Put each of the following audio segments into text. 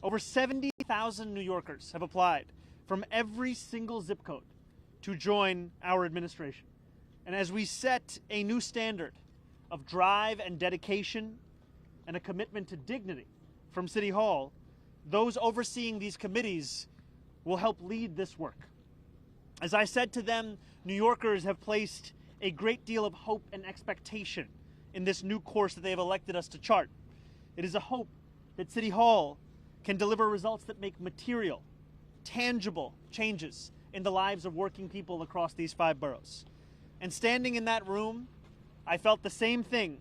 Over 70,000 New Yorkers have applied from every single zip code to join our administration. And as we set a new standard of drive and dedication and a commitment to dignity from City Hall, those overseeing these committees will help lead this work. As I said to them, New Yorkers have placed a great deal of hope and expectation in this new course that they have elected us to chart. It is a hope that City Hall can deliver results that make material, tangible changes in the lives of working people across these 5 boroughs. And standing in that room, I felt the same thing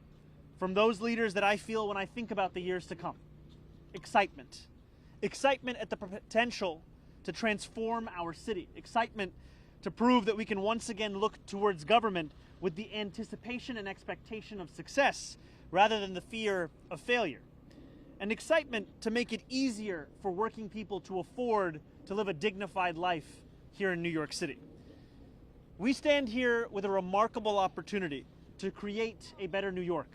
from those leaders that I feel when I think about the years to come. Excitement. Excitement at the potential to transform our city. Excitement to prove that we can once again look towards government with the anticipation and expectation of success rather than the fear of failure. And excitement to make it easier for working people to afford to live a dignified life here in New York City. We stand here with a remarkable opportunity to create a better New York.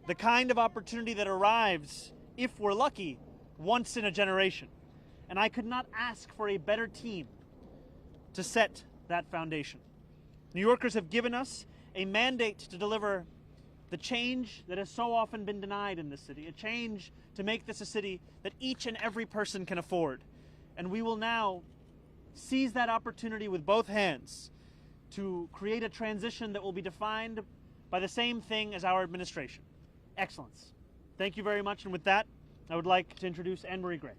The kind of opportunity that arrives, if we're lucky, once in a generation. And I could not ask for a better team to set that foundation. New Yorkers have given us a mandate to deliver the change that has so often been denied in this city, a change to make this a city that each and every person can afford. And we will now seize that opportunity with both hands to create a transition that will be defined by the same thing as our administration: excellence. Thank you very much, and with that, I would like to introduce Anne-Marie Gray.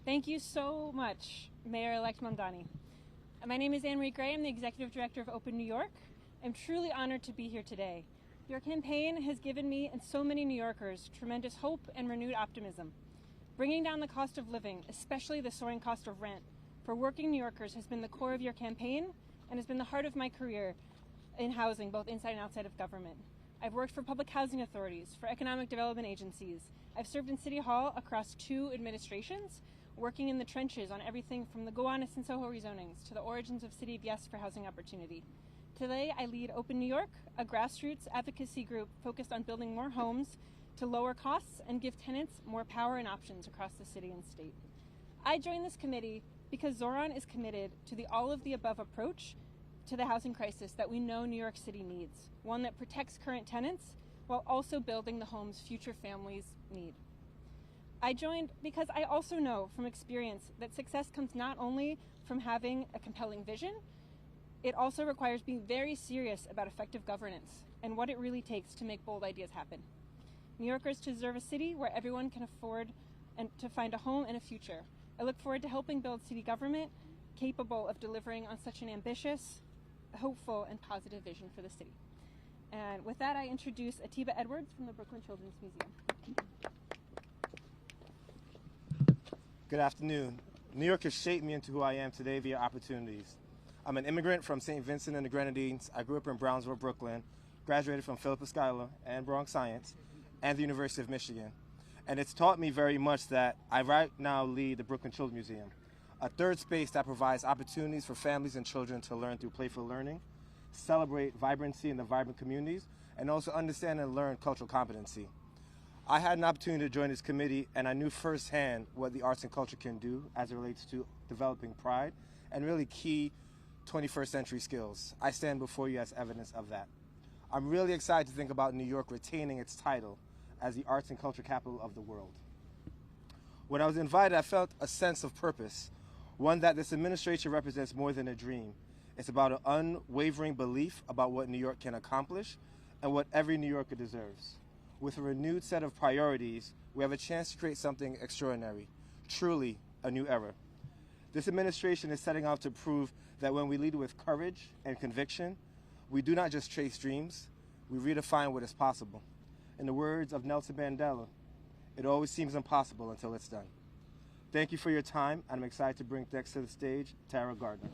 Thank you so much, Mayor-elect Mamdani. My name is Anne-Marie Gray. I'm the Executive Director of Open New York. I'm truly honored to be here today. Your campaign has given me and so many New Yorkers tremendous hope and renewed optimism. Bringing down the cost of living, especially the soaring cost of rent, for working New Yorkers has been the core of your campaign and has been the heart of my career in housing, both inside and outside of government. I've worked for public housing authorities, for economic development agencies. I've served in City Hall across 2 administrations, working in the trenches on everything from the Gowanus and Soho rezonings to the origins of City of Yes for housing opportunity. Today, I lead Open New York, a grassroots advocacy group focused on building more homes to lower costs and give tenants more power and options across the city and state. I joined this committee because Zohran is committed to the all-of-the-above approach to the housing crisis that we know New York City needs, one that protects current tenants while also building the homes future families need. I joined because I also know from experience that success comes not only from having a compelling vision, it also requires being very serious about effective governance and what it really takes to make bold ideas happen. New Yorkers deserve a city where everyone can afford and to find a home and a future. I look forward to helping build city government capable of delivering on such an ambitious, hopeful, and positive vision for the city. And with that, I introduce Atiba Edwards from the Brooklyn Children's Museum. Good afternoon. New York has shaped me into who I am today via opportunities. I'm an immigrant from St. Vincent and the Grenadines. I grew up in Brownsville, Brooklyn, graduated from Philippa Schuyler and Bronx Science and the University of Michigan. And it's taught me very much that I right now lead the Brooklyn Children's Museum, a third space that provides opportunities for families and children to learn through playful learning, celebrate vibrancy in the vibrant communities, and also understand and learn cultural competency. I had an opportunity to join this committee, and I knew firsthand what the arts and culture can do as it relates to developing pride and really key 21st century skills. I stand before you as evidence of that. I'm really excited to think about New York retaining its title as the arts and culture capital of the world. When I was invited, I felt a sense of purpose, one that this administration represents more than a dream. It's about an unwavering belief about what New York can accomplish and what every New Yorker deserves. With a renewed set of priorities, we have a chance to create something extraordinary, truly a new era. This administration is setting out to prove that when we lead with courage and conviction, we do not just chase dreams, we redefine what is possible. In the words of Nelson Mandela, it always seems impossible until it's done. Thank you for your time, and I'm excited to bring next to the stage Tara Gardner.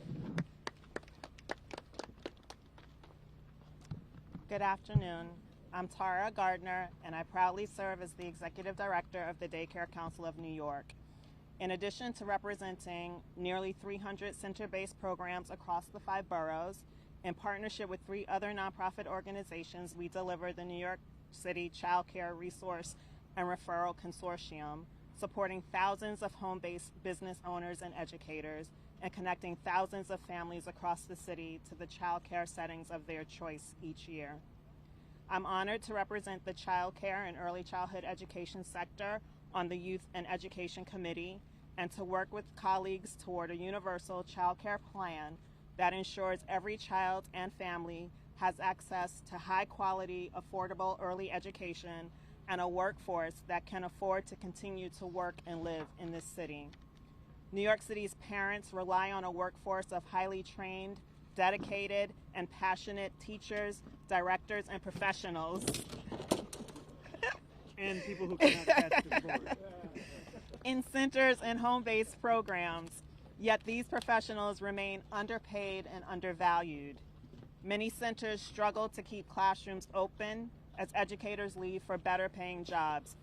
Good afternoon. I'm Tara Gardner, and I proudly serve as the Executive Director of the Daycare Council of New York. In addition to representing nearly 300 center-based programs across the 5 boroughs, in partnership with 3 other nonprofit organizations, we deliver the New York City Child Care Resource and Referral Consortium, supporting thousands of home-based business owners and educators and connecting thousands of families across the city to the child care settings of their choice each year. I'm honored to represent the child care and early childhood education sector on the Youth and Education Committee and to work with colleagues toward a universal child care plan that ensures every child and family has access to high-quality, affordable early education and a workforce that can afford to continue to work and live in this city. New York City's parents rely on a workforce of highly trained, dedicated, and passionate teachers, directors, and professionals. And people who cannot catch the sport. In centers and home-based programs, yet these professionals remain underpaid and undervalued. Many centers struggle to keep classrooms open as educators leave for better-paying jobs,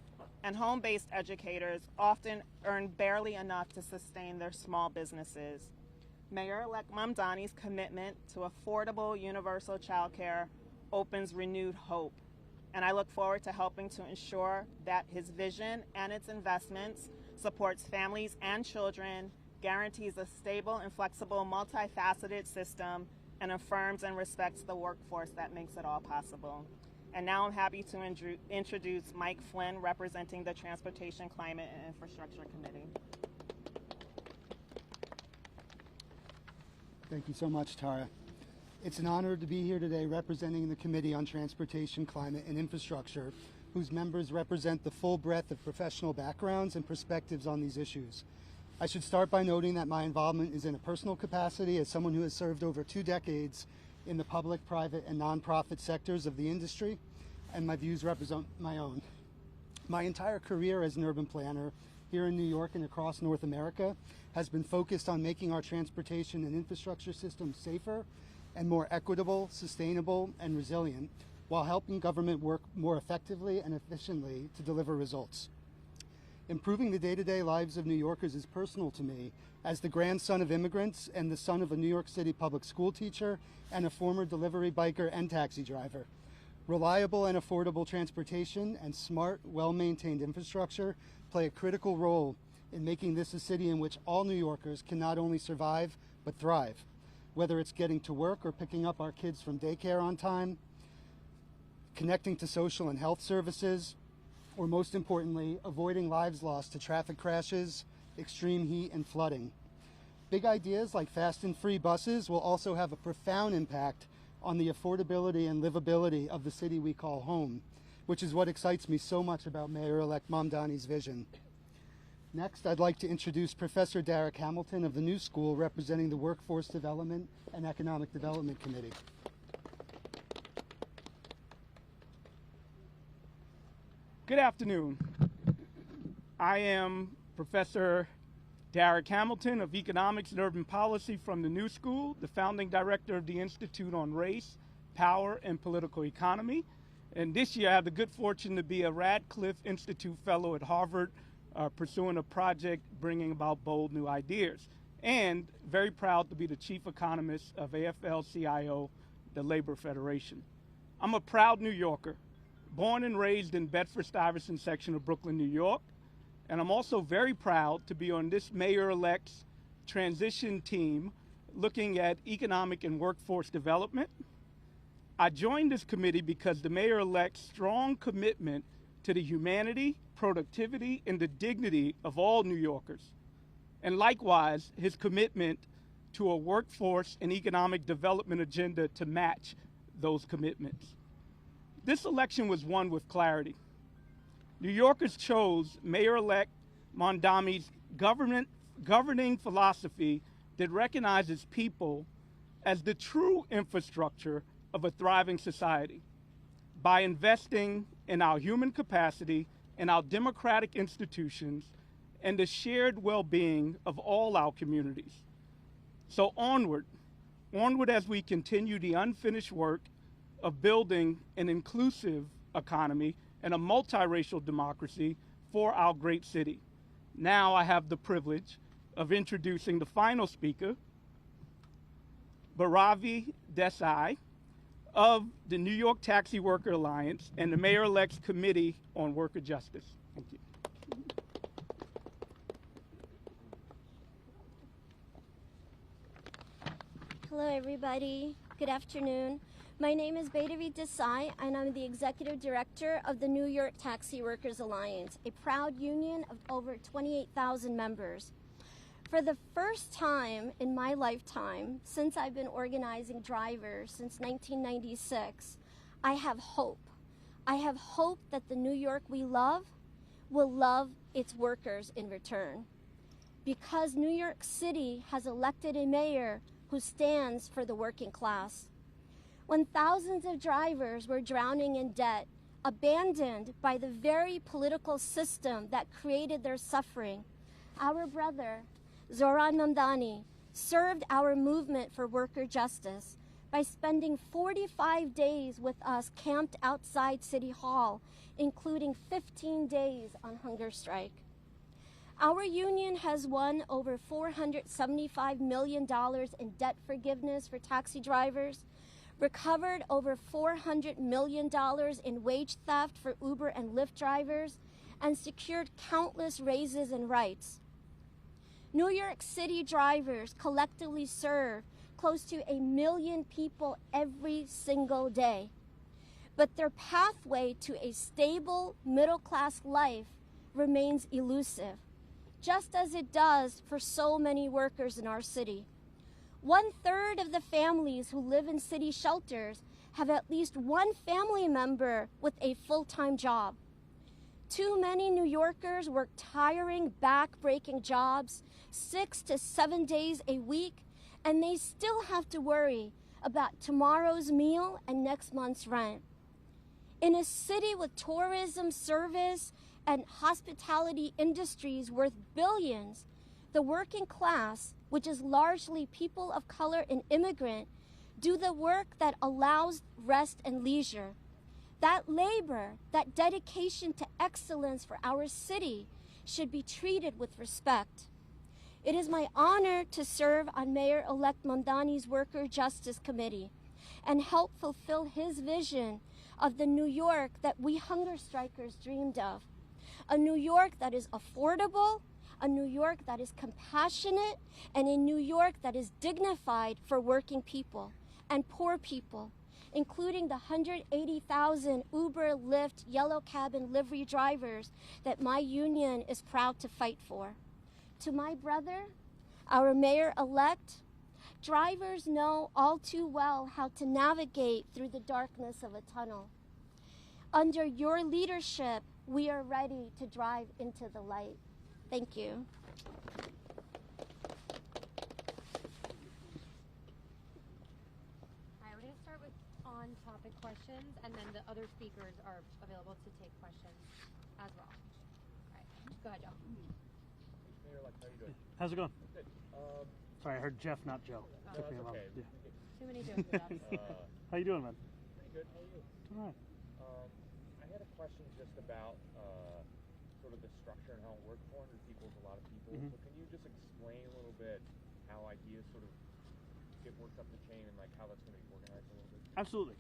and home-based educators often earn barely enough to sustain their small businesses. Mayor-elect Mamdani's commitment to affordable universal childcare opens renewed hope, and I look forward to helping to ensure that his vision and its investments supports families and children, guarantees a stable and flexible, multifaceted system, and affirms and respects the workforce that makes it all possible. And now I'm happy to introduce Mike Flynn, representing the Transportation, Climate, and Infrastructure Committee. Thank you so much, Tara. It's an honor to be here today representing the Committee on Transportation, Climate, and Infrastructure, whose members represent the full breadth of professional backgrounds and perspectives on these issues. I should start by noting that my involvement is in a personal capacity as someone who has served over 2 decades in the public, private, and nonprofit sectors of the industry, and my views represent my own. My entire career as an urban planner here in New York and across North America has been focused on making our transportation and infrastructure system safer and more equitable, sustainable, and resilient, while helping government work more effectively and efficiently to deliver results. Improving the day-to-day lives of New Yorkers is personal to me as the grandson of immigrants and the son of a New York City public school teacher and a former delivery biker and taxi driver. Reliable and affordable transportation and smart, well-maintained infrastructure play a critical role in making this a city in which all New Yorkers can not only survive, but thrive. Whether it's getting to work or picking up our kids from daycare on time, connecting to social and health services, or most importantly, avoiding lives lost to traffic crashes, extreme heat, and flooding. Big ideas like fast and free buses will also have a profound impact on the affordability and livability of the city we call home, which is what excites me so much about Mayor-elect Mamdani's vision. Next, I'd like to introduce Professor Derek Hamilton of the New School, representing the Workforce Development and Economic Development Committee. Good afternoon. I am Professor Derek Hamilton of Economics and Urban Policy from the New School, the founding director of the Institute on Race, Power, and Political Economy. And this year I have the good fortune to be a Radcliffe Institute Fellow at Harvard, pursuing a project bringing about bold new ideas. And very proud to be the chief economist of AFL-CIO, the Labor Federation. I'm a proud New Yorker, born and raised in Bedford-Stuyvesant section of Brooklyn, New York. And I'm also very proud to be on this mayor-elect's transition team looking at economic and workforce development. I joined this committee because the mayor-elect's strong commitment to the humanity, productivity, and the dignity of all New Yorkers, and likewise his commitment to a workforce and economic development agenda to match those commitments. This election was won with clarity. New Yorkers chose Mayor-elect Mamdani's governing philosophy that recognizes people as the true infrastructure of a thriving society by investing in our human capacity and our democratic institutions and the shared well-being of all our communities. So onward as we continue the unfinished work of building an inclusive economy and a multiracial democracy for our great city. Now I have the privilege of introducing the final speaker, Bhairavi Desai, of the New York Taxi Worker Alliance and the Mayor-elect's Committee on Worker Justice. Thank you. Hello, everybody. Good afternoon. My name is Bedavi Desai, and I'm the Executive Director of the New York Taxi Workers Alliance, a proud union of over 28,000 members. For the first time in my lifetime, since I've been organizing drivers since 1996, I have hope. I have hope that the New York we love will love its workers in return. Because New York City has elected a mayor who stands for the working class. When thousands of drivers were drowning in debt, abandoned by the very political system that created their suffering, our brother, Zohran Mamdani, served our movement for worker justice by spending 45 days with us camped outside City Hall, including 15 days on hunger strike. Our union has won over $475 million in debt forgiveness for taxi drivers, recovered over $400 million in wage theft for Uber and Lyft drivers, and secured countless raises and rights. New York City drivers collectively serve close to 1 million people every single day. But their pathway to a stable middle-class life remains elusive, just as it does for so many workers in our city. 1/3 of the families who live in city shelters have at least one family member with a full-time job. Too many New Yorkers work tiring, back-breaking jobs 6 to 7 days a week, and they still have to worry about tomorrow's meal and next month's rent. In a city with tourism, service, and hospitality industries worth billions, the working class, which is largely people of color and immigrant, do the work that allows rest and leisure. That labor, that dedication to excellence for our city should be treated with respect. It is my honor to serve on Mayor-elect Mamdani's Worker Justice Committee and help fulfill his vision of the New York that we hunger strikers dreamed of. A New York that is affordable, a New York that is compassionate, and a New York that is dignified for working people and poor people, including the 180,000 Uber, Lyft, yellow cab, and livery drivers that my union is proud to fight for. To my brother, our mayor-elect, drivers know all too well how to navigate through the darkness of a tunnel. Under your leadership, we are ready to drive into the light. Thank you. All right, we're going to start with on-topic questions, and then the other speakers are available to take questions as well. All right, go ahead, Joe. Mayor-elect, how are you doing? How's it going? Good. Sorry, I heard Jeff, not Joe. Oh, Took me a that's while. okay. Yeah. Too many Joes with us. How you doing, man? Pretty good. How are you? All right. I had a question just about sort of the structure and how it works. 400 people is a lot of people. Mhm. So can you just explain a little bit how ideas sort of get worked up the chain and like how that's going to be organized a little bit? Absolutely.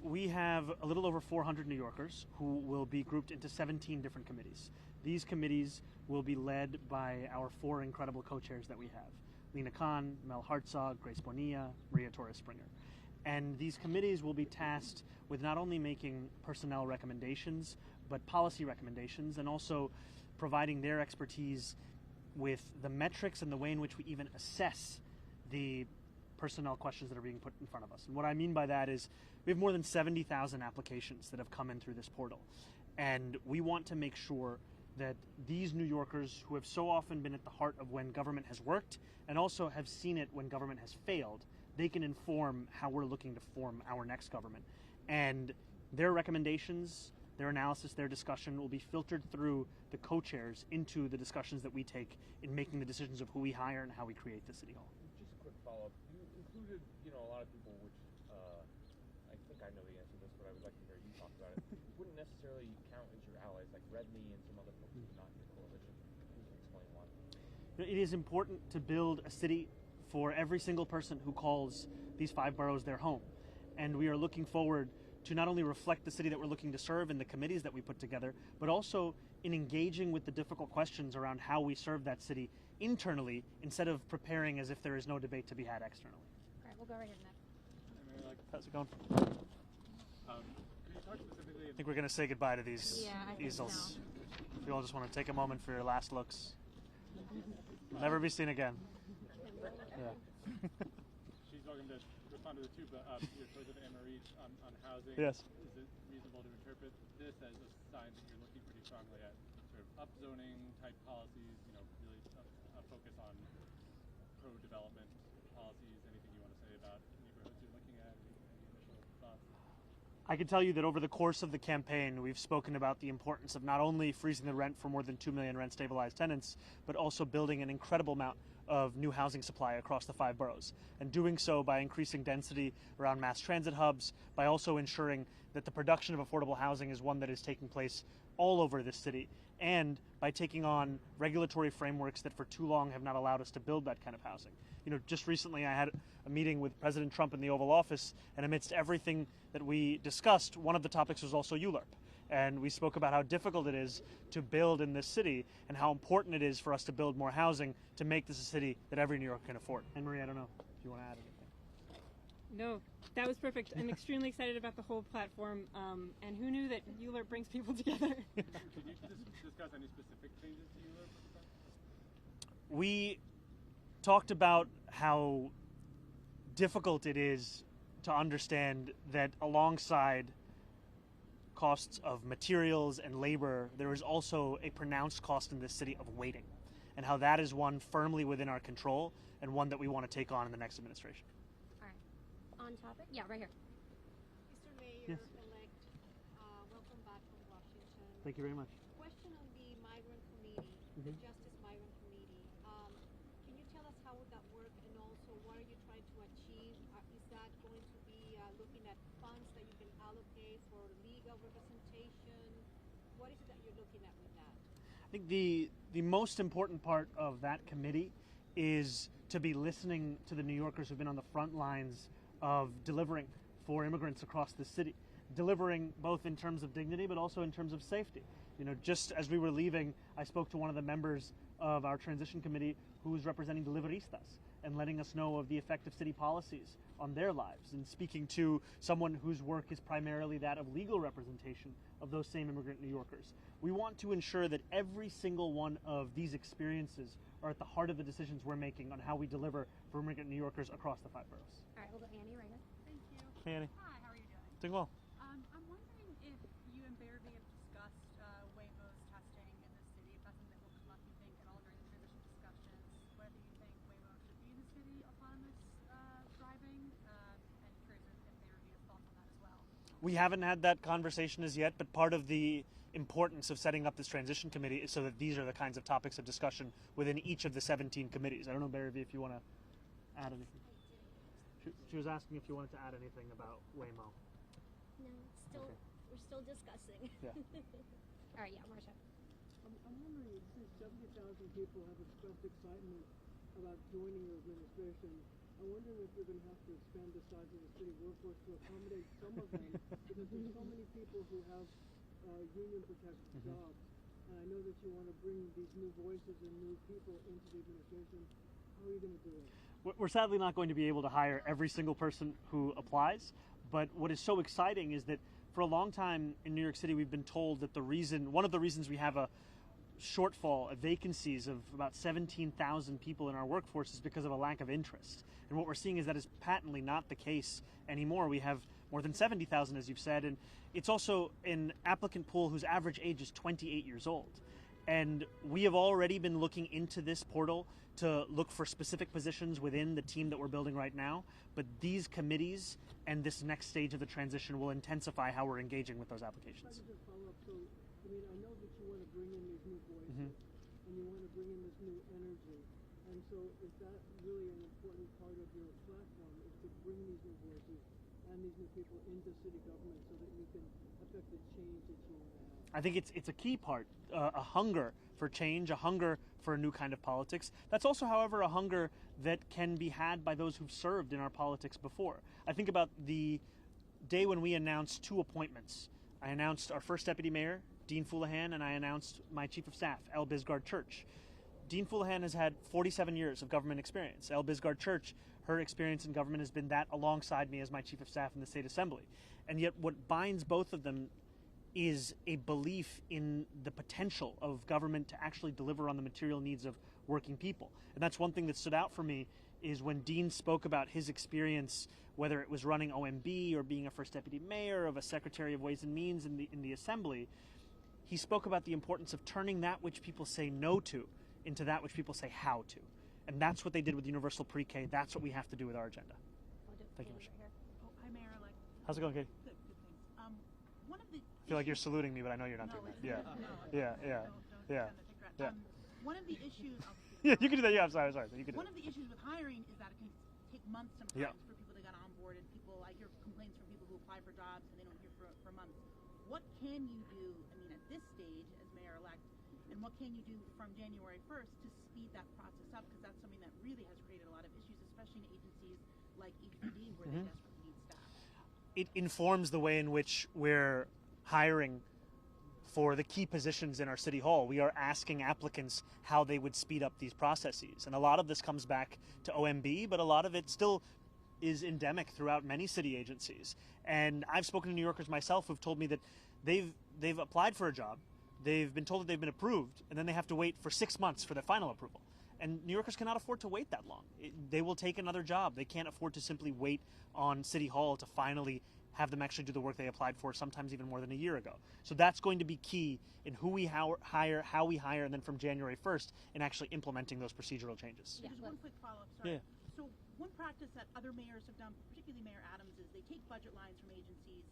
We have a little over 400 New Yorkers who will be grouped into 17 different committees. These committees will be led by our 4 incredible co-chairs that we have. Lena Khan, Mel Hartzog, Grace Bonilla, Maria Torres Springer. And these committees will be tasked with not only making personnel recommendations, but policy recommendations, and also providing their expertise with the metrics and the way in which we even assess the personnel questions that are being put in front of us. And what I mean by that is we have more than 70,000 applications that have come in through this portal. And we want to make sure that these New Yorkers who have so often been at the heart of when government has worked and also have seen it when government has failed, they can inform how we're looking to form our next government. And their recommendations, their analysis, their discussion will be filtered through the co-chairs into the discussions that we take in making the decisions of who we hire and how we create the City Hall. Just a quick follow-up. You included, a lot of people, which I think I know the answer to this, but I would like to hear you talk about it. Wouldn't necessarily count as your allies, like Redney and some other folks who are not in your coalition. Can you explain why? It is important to build a city for every single person who calls these 5 boroughs their home. And we are looking forward to not only reflect the city that we're looking to serve in the committees that we put together, but also in engaging with the difficult questions around how we serve that city internally instead of preparing as if there is no debate to be had externally. All right, we'll go right here next. How's it going? Can you talk specifically? I think we're going to say goodbye to these Yeah, I think easels. so. If you all just want to take a moment for your last looks. Never be seen again. Yeah. She's welcome to respond to the two, but your choice of Anne-Marie on housing. Yes. Is it reasonable to interpret this as a sign that you're looking pretty strongly at sort of upzoning type policies, really a focus on pro-development policies? Anything you want to say about neighborhoods you're looking at? Any initial thoughts? I can tell you that over the course of the campaign, we've spoken about the importance of not only freezing the rent for more than 2 million rent-stabilized tenants, but also building an incredible amount of new housing supply across the 5 boroughs, and doing so by increasing density around mass transit hubs, by also ensuring that the production of affordable housing is one that is taking place all over this city, and by taking on regulatory frameworks that for too long have not allowed us to build that kind of housing. Just recently I had a meeting with President Trump in the Oval Office, and amidst everything that we discussed, one of the topics was also ULURP. And we spoke about how difficult it is to build in this city and how important it is for us to build more housing to make this a city that every New Yorker can afford. Anne-Marie, I don't know if you want to add anything. No, that was perfect. I'm extremely excited about the whole platform. And who knew that ULURP brings people together? Could you discuss any specific changes to ULURP? We talked about how difficult it is to understand that alongside costs of materials and labor, there is also a pronounced cost in this city of waiting, and how that is one firmly within our control and one that we want to take on in the next administration. All right. On topic? Yeah, right here. Mr. Mayor Yes. elect, welcome back from Washington. Thank you very much. Question on the migrant committee, the Justice Migrant Committee. Can you tell us how would that work, and also what are you trying to achieve? Is that going to be looking at funds that you can allocate for legal representation? What is it that you're looking at with that? I think the most important part of that committee is to be listening to the New Yorkers who've been on the front lines of delivering for immigrants across the city, delivering both in terms of dignity but also in terms of safety. Just as we were leaving, I spoke to one of the members of our transition committee who was representing deliveristas and letting us know of the effect of city policies on their lives, and speaking to someone whose work is primarily that of legal representation of those same immigrant New Yorkers. We want to ensure that every single one of these experiences are at the heart of the decisions we're making on how we deliver for immigrant New Yorkers across the 5 boroughs. All right, we'll go Annie right here. Thank you. Hey, Annie. Hi, how are you doing? Doing well. I'm wondering if you and Barabee have discussed Waymo's testing in the city, if that's something that will come up, you think, at all during the transition discussions, whether you think Waymo should be in the city autonomous driving, and curious if Barabee has thoughts on that as well. We haven't had that conversation as yet, but part of the importance of setting up this transition committee is so that these are the kinds of topics of discussion within each of the 17 committees. I don't know, Barabee, if you want to add anything. She was asking if you wanted to add anything about Waymo. No, we're still discussing. Yeah. All right, yeah, Marsha. I'm wondering, since 70,000 people have expressed excitement about joining your administration, I'm wondering if you're going to have to expand the size of the city workforce to accommodate some of them, because there's so many people who have union-protected jobs. And I know that you want to bring these new voices and new people into the administration. How are you going to do it? We're sadly not going to be able to hire every single person who applies, but what is so exciting is that for a long time in New York City we've been told that one of the reasons we have a shortfall of vacancies of about 17,000 people in our workforce is because of a lack of interest. And what we're seeing is that is patently not the case anymore. We have more than 70,000, as you've said, and it's also an applicant pool whose average age is 28 years old. And we have already been looking into this portal to look for specific positions within the team that we're building right now, but these committees and this next stage of the transition will intensify how we're engaging with those applications. If I could just follow up, so, I know that you want to bring in these new voices, and you want to bring in this new energy, and so is that really an important part of your platform, is to bring these new voices and these new people into city government so that you can affect the change that you want to have? I think it's a key part, a hunger for change, a hunger for a new kind of politics. That's also, however, a hunger that can be had by those who've served in our politics before. I think about the day when we announced 2 appointments. I announced our first deputy mayor, Dean Foulahan, and I announced my chief of staff, El Bisgard Church. Dean Foulahan has had 47 years of government experience. El Bisgard Church, her experience in government has been that alongside me as my chief of staff in the state assembly. And yet what binds both of them is a belief in the potential of government to actually deliver on the material needs of working people. And that's one thing that stood out for me, is when Dean spoke about his experience, whether it was running OMB or being a first deputy mayor, of a secretary of Ways and Means in the assembly, he spoke about the importance of turning that which people say no to into that which people say how to. And that's what they did with universal pre-K. That's what we have to do with our agenda. Thank you, Michelle. Oh, hi, Mayor-elect. How's it going, Katie? Good, thanks. One of the I feel like you're saluting me, but I know you're not doing that. Yeah. One of the issues. Yeah, you can do that. Yeah, I'm sorry. You can do One of the issues with hiring is that it can take months sometimes for people to get on board, and I hear complaints from people who apply for jobs and they don't hear for months. What can you do, at this stage as mayor-elect, and what can you do from January 1st to speed that process up? Because that's something that really has created a lot of issues, especially in agencies like HPD where they desperately need staff. It informs the way in which we're hiring for the key positions in our city hall. We are asking applicants how they would speed up these processes. And a lot of this comes back to OMB, but a lot of it still is endemic throughout many city agencies. And I've spoken to New Yorkers myself who've told me that they've applied for a job, they've been told that they've been approved, and then they have to wait for 6 months for their final approval. And New Yorkers cannot afford to wait that long. They will take another job. They can't afford to simply wait on City Hall to finally have them actually do the work they applied for, sometimes even more than a year ago. So that's going to be key in who we hire, how we hire, and then from January 1st in actually implementing those procedural changes. Just one quick follow-up, sorry. Yeah. So one practice that other mayors have done, particularly Mayor Adams, is they take budget lines from agencies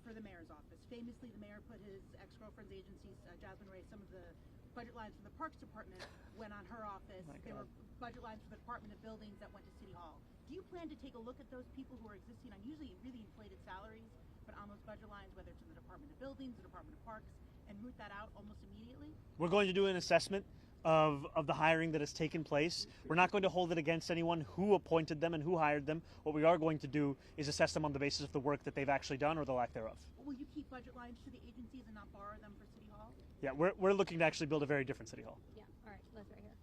for the mayor's office. Famously, the mayor put his ex-girlfriend's agency, Jasmine Ray, some of the budget lines for the Parks Department went on her office. There were budget lines for the Department of Buildings that went to City Hall. Do you plan to take a look at those people who are existing on usually really inflated salaries, but on those budget lines, whether it's in the Department of Buildings, the Department of Parks, and root that out almost immediately? We're going to do an assessment of the hiring that has taken place. We're not going to hold it against anyone who appointed them and who hired them. What we are going to do is assess them on the basis of the work that they've actually done or the lack thereof. Will you keep budget lines to the agencies and not borrow them for City Hall? Yeah, we're looking to actually build a very different City Hall. Yeah, all right, Liz right here.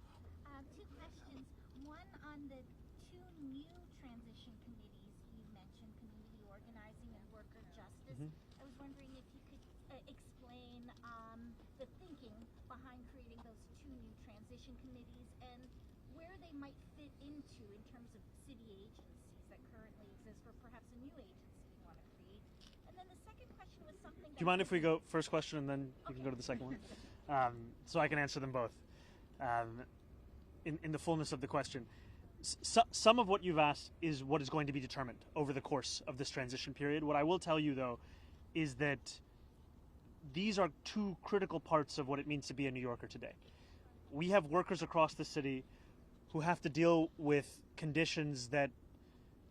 2 questions. One on the 2 new transition committees you mentioned, community organizing and worker justice. I was wondering if you could explain the thinking behind creating those 2 new transition committees and where they might fit into in terms of city agencies that currently exist, or perhaps a new agency you want to create. And then the second question was something. Do you mind if we go first question and then you can go to the second one? So I can answer them both in the fullness of the question. Some of what you've asked is what is going to be determined over the course of this transition period. What I will tell you, though, is that these are 2 critical parts of what it means to be a New Yorker today. We have workers across the city who have to deal with conditions that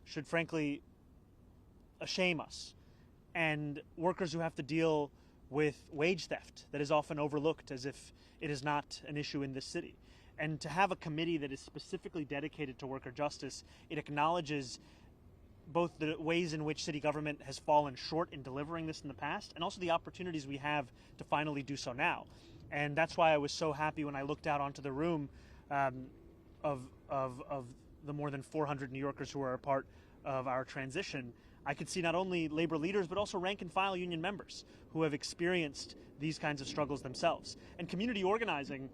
should frankly shame us, and workers who have to deal with wage theft that is often overlooked as if it is not an issue in this city. And to have a committee that is specifically dedicated to worker justice, it acknowledges both the ways in which city government has fallen short in delivering this in the past, and also the opportunities we have to finally do so now. And that's why I was so happy when I looked out onto the room of the more than 400 New Yorkers who are a part of our transition. I could see not only labor leaders, but also rank and file union members who have experienced these kinds of struggles themselves. And community organizing,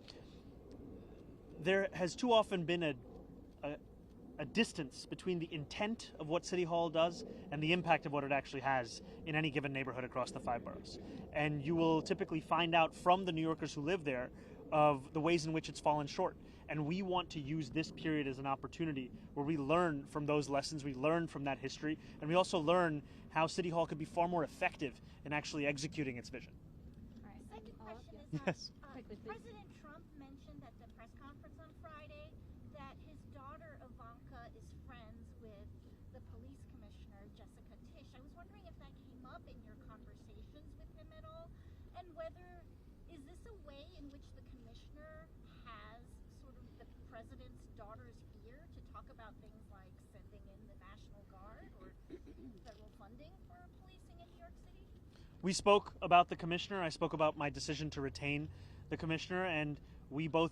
there has too often been a distance between the intent of what City Hall does and the impact of what it actually has in any given neighborhood across the 5 boroughs. And you will typically find out from the New Yorkers who live there of the ways in which it's fallen short. And we want to use this period as an opportunity where we learn from those lessons, we learn from that history, and we also learn how City Hall could be far more effective in actually executing its vision. All right. Second question is Yes. President Trump mentioned at the press conference on Friday that his daughter Ivanka is friends with the police commissioner, Jessica Tisch. I was wondering if that came up in your conversations with him at all, and whether, is this a way in which the commissioner has sort of the president's daughter's ear to talk about things like sending in the National Guard or federal funding for police? We spoke about the commissioner. I spoke about my decision to retain the commissioner, and we both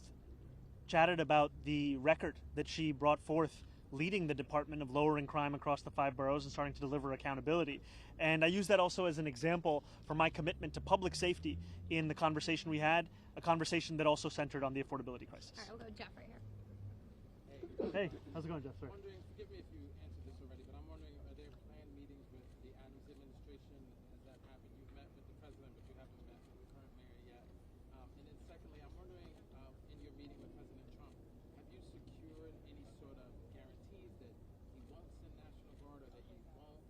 chatted about the record that she brought forth leading the Department of lowering crime across the 5 boroughs and starting to deliver accountability. And I use that also as an example for my commitment to public safety in the conversation we had, a conversation that also centered on the affordability crisis. All right, we'll go Jeff right here. Hey, how's it going, Jeff? Sir? Wondering, forgive me if you answered this already, but I'm wondering, are there planned meetings with the Adams administration? Has that happened? You've met with the president, but you haven't met with the current mayor yet. And then secondly, I'm wondering, in your meeting with President Trump, have you secured any sort of guarantees that he wants the National Guard or that he won't,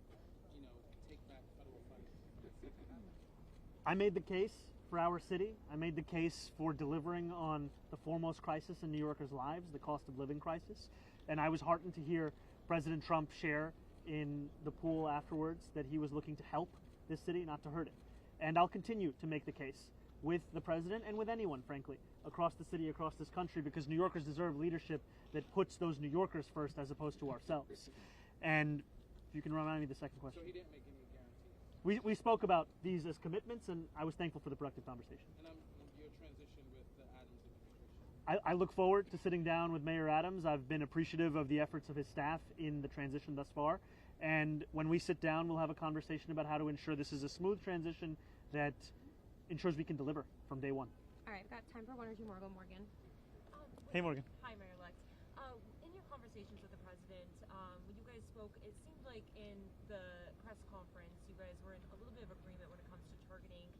take back federal funding? I made the case for our city. I made the case for delivering on the foremost crisis in New Yorkers' lives, the cost of living crisis. And I was heartened to hear President Trump share in the pool afterwards that he was looking to help this city, not to hurt it. And I'll continue to make the case with the president and with anyone, frankly, across the city, across this country, because New Yorkers deserve leadership that puts those New Yorkers first as opposed to ourselves. And if you can remind me the second question. So he didn't make any guarantees? We spoke about these as commitments, and I was thankful for the productive conversation. And your transition with the Adams administration? I look forward to sitting down with Mayor Adams. I've been appreciative of the efforts of his staff in the transition thus far. And when we sit down, we'll have a conversation about how to ensure this is a smooth transition that ensures we can deliver from day one. All right, we've got time for one or two more. Go Morgan. Hey, Morgan. Hi, Mayor-elect. In your conversations with the president, when you guys spoke, it seemed like in the press conference, you guys were in a little bit of agreement when it comes to targeting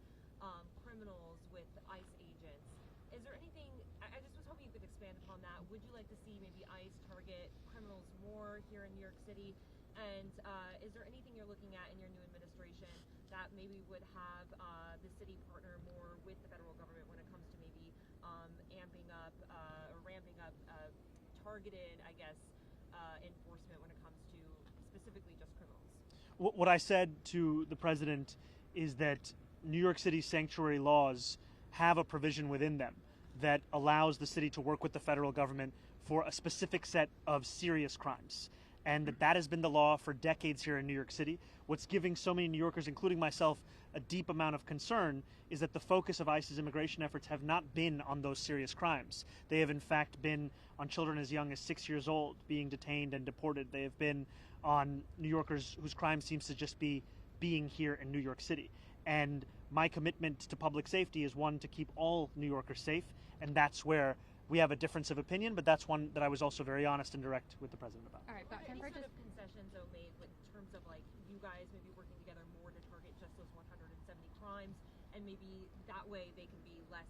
criminals with ICE agents. Is there anything, I just was hoping you could expand upon that. Would you like to see maybe ICE target criminals more here in New York City? And is there anything you're looking at in your new administration that maybe would have the city partner more with the federal government when it comes to maybe amping up or ramping up targeted, I guess, enforcement when it comes to specifically just criminals? What I said to the president is that New York City sanctuary laws have a provision within them that allows the city to work with the federal government for a specific set of serious crimes. And that has been the law for decades here in New York City. What's giving so many New Yorkers, including myself, a deep amount of concern is that the focus of ICE's immigration efforts have not been on those serious crimes. They have in fact been on children as young as 6 years old being detained and deported. They have been on New Yorkers whose crime seems to just be being here in New York City. And my commitment to public safety is one to keep all New Yorkers safe, and that's where we have a difference of opinion, but that's one that I was also very honest and direct with the president about. All right, got time for Any sort of concessions though made in terms of like you guys maybe working together more to target just those 170 crimes, and maybe that way they can be less,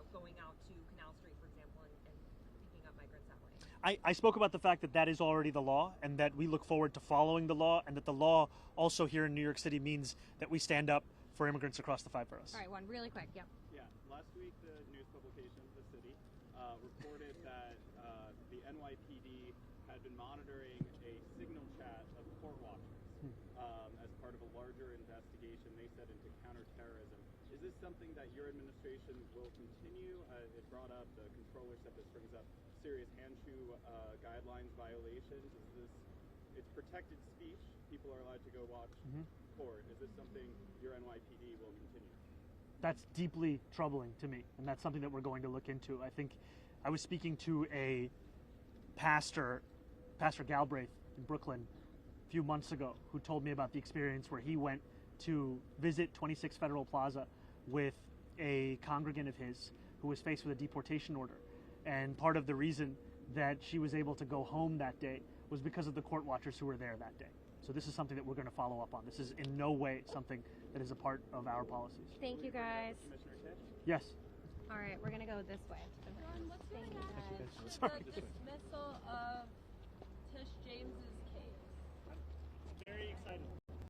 going out to Canal Street, for example, and picking up migrants that way. I spoke about the fact that that is already the law, and that we look forward to following the law, and that the law also here in New York City means that we stand up for immigrants across the 5 boroughs. All right, one really quick. Yep. Yeah, last week the news publication, The City, reported that the NYPD had been monitoring a signal chat of court watchers as part of a larger investigation, they said, into counterterrorism. Is this something that your administration will continue? It brought up, the controller said this brings up serious hand-shoe guidelines violations. It's protected speech. People are allowed to go watch court. Is this something your NYPD will continue? That's deeply troubling to me, and that's something that we're going to look into. I think I was speaking to a Pastor Galbraith in Brooklyn a few months ago, who told me about the experience where he went to visit 26 Federal Plaza with a congregant of his who was faced with a deportation order. And part of the reason that she was able to go home that day was because of the court watchers who were there that day. So this is something that we're going to follow up on. This is in no way something that is a part of our policies. Thank you, guys. Yes. All right, we're going to go this way. What's the Thank you, guys. status Sorry. of the dismissal of Tish James's case? Very excited.